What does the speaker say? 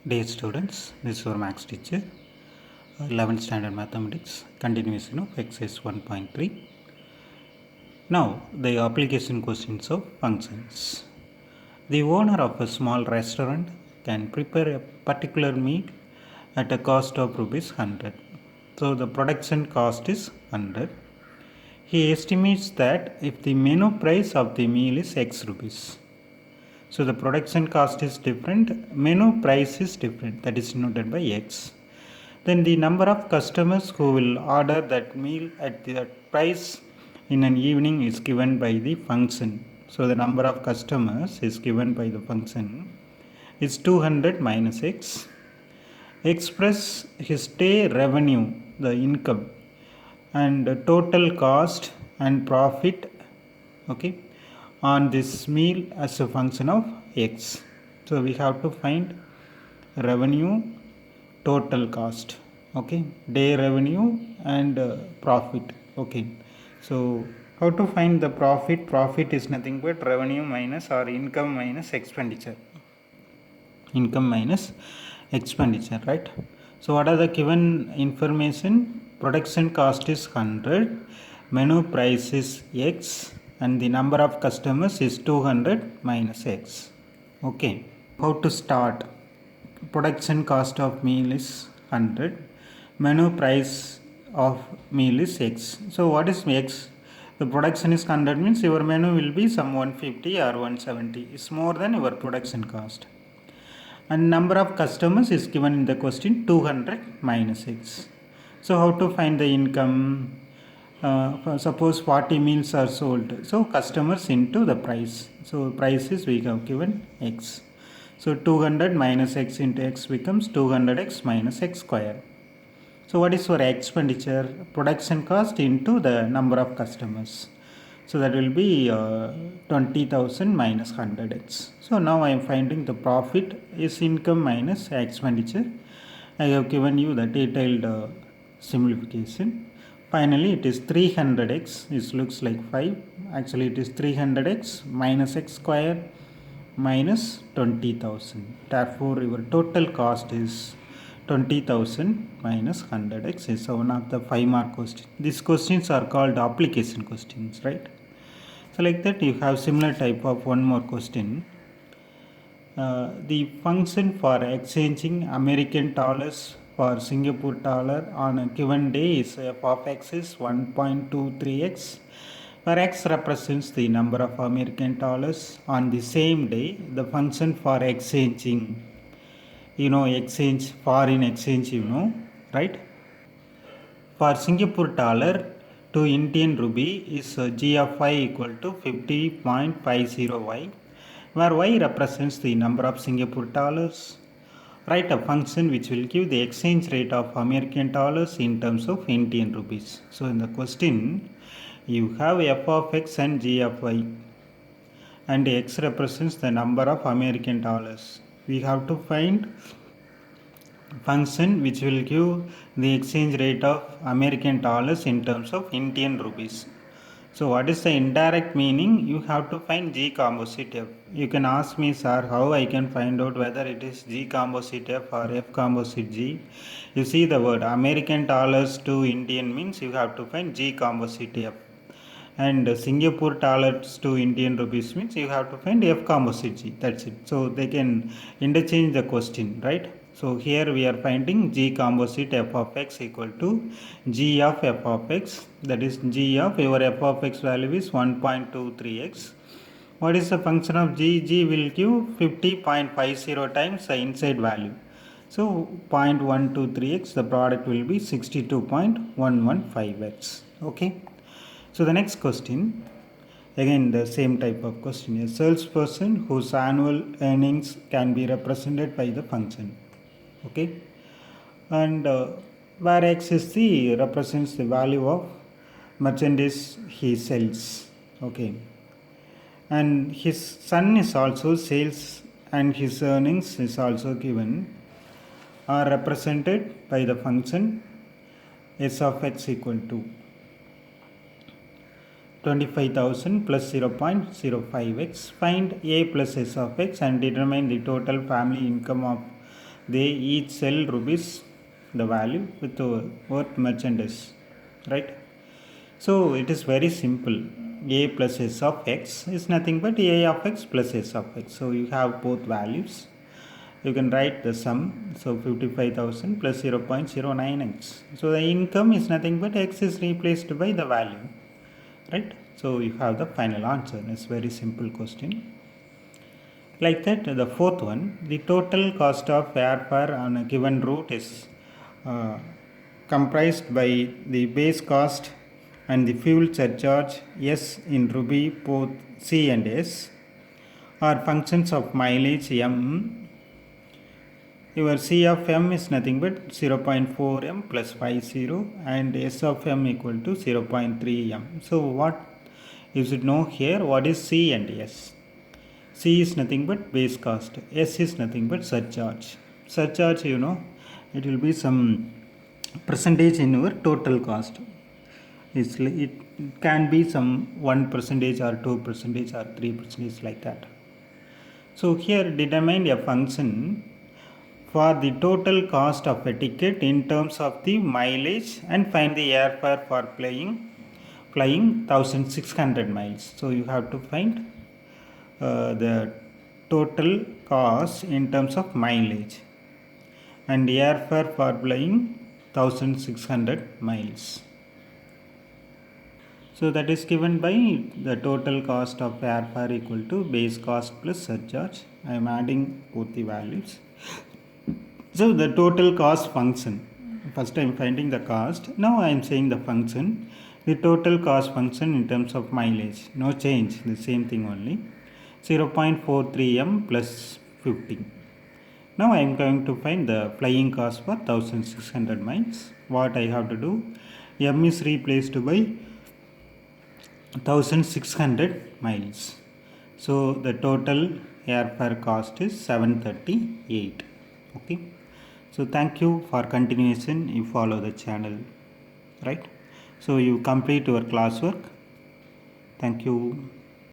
Dear students, this is our Max teacher, 11th standard mathematics, continuation of exercise 1.3. Now, the application questions of functions. The owner of a small restaurant can prepare a particular meal at a cost of rupees 100. So, the production cost is 100. He estimates that if the menu price of the meal is X rupees, so the production cost is different, menu price is different, that is denoted by X. Then the number of customers who will order that meal at that price in an evening is given by the function. So the number of customers is given by the function is 200 minus X. Express his day revenue, the income, and total cost and profit, okay, on this meal as a function of X. So we have to find revenue, total cost, okay, day revenue and profit. Okay, so how to find the profit is nothing but revenue minus or income minus expenditure, right? So what are the given information? Production cost is 100, menu price is X, and the number of customers is 200 minus X. Okay, how to start? Production cost of meal is 100, menu price of meal is X. So what is X? The production is 100 means your menu will be some 150 or 170. It's more than your production cost. And number of customers is given in the question 200 minus X. So how to find the income? Suppose 40 meals are sold. So customers into the price. So price is we have given X. So 200 minus X into X becomes 200X minus X square. So what is your expenditure? Production cost into the number of customers. So that will be 20,000 minus 100X. So now I am finding the profit is income minus expenditure. I have given you the detailed simplification. Finally, it is 300X. This looks like 5. Actually, it is 300X minus X square minus 20,000. Therefore, your total cost is 20,000 minus 100X is one of the 5-mark questions. These questions are called application questions, right? So like that you have similar type of one more question. The function for exchanging American dollars for Singapore dollar on a given day is f of x is 1.23x, where x represents the number of American dollars on the same day. The function for exchanging, exchange, foreign exchange, right? For Singapore dollar to Indian rupee is g of y equal to 50.50y, where y represents the number of Singapore dollars. Write a function which will give the exchange rate of American dollars in terms of Indian rupees. So in the question, you have f of x and g of y, and x represents the number of American dollars. We have to find function which will give the exchange rate of American dollars in terms of Indian rupees. So what is the indirect meaning? You have to find G composite F. You can ask me, sir, how I can find out whether it is G composite F or F composite G. You see the word American dollars to Indian means you have to find G composite F. And Singapore dollars to Indian rupees means you have to find F composite G. That's it. So they can interchange the question, right? So here we are finding G composite f of x equal to G of f of x, that is G of your f of x value is 1.23x. What is the function of G? G will give 50.50 times the inside value. So 0.123x, the product will be 62.115x. Okay. So the next question, again the same type of question. A salesperson whose annual earnings can be represented by the function. Okay, and where x is the represents the value of merchandise he sells. Okay, and his son is also sales and his earnings is also given, are represented by the function s of x equal to 25,000 plus 0.05x. Find a plus s of x and determine the total family income of they each sell rupees the value with the worth merchandise, right? So it is very simple. A plus s of x is nothing but a of x plus s of x. So you have both values. You can write the sum. So 55,000 plus 0.09x. So the income is nothing but x is replaced by the value, right? So you have the final answer. It's very simple question. Like that, the fourth one, the total cost of airfare on a given route is comprised by the base cost and the fuel surcharge S in rupee, both C and S are functions of mileage M. Your C of M is nothing but 0.4 M plus 50 and S of M equal to 0.3 M. So what you should know here, what is C and S? C is nothing but base cost. S is nothing but surcharge. Surcharge, it will be some percentage in your total cost. It can be some 1% or 2% or 3% like that. So here determine a function for the total cost of a ticket in terms of the mileage and find the airfare for flying 1600 miles. So you have to find the total cost in terms of mileage and airfare for flying 1600 miles. So that is given by the total cost of airfare equal to base cost plus surcharge. I am adding both the values. So the total cost function. First I am finding the cost. Now I am saying the function. The total cost function in terms of mileage. No change. The same thing only. 0.43 m plus 50. Now I am going to find the flying cost for 1600 miles. What I have to do? M is replaced by 1600 miles. So the total airfare cost is 738. Okay. So thank you for continuation. You follow the channel, right? So you complete your classwork. Thank you.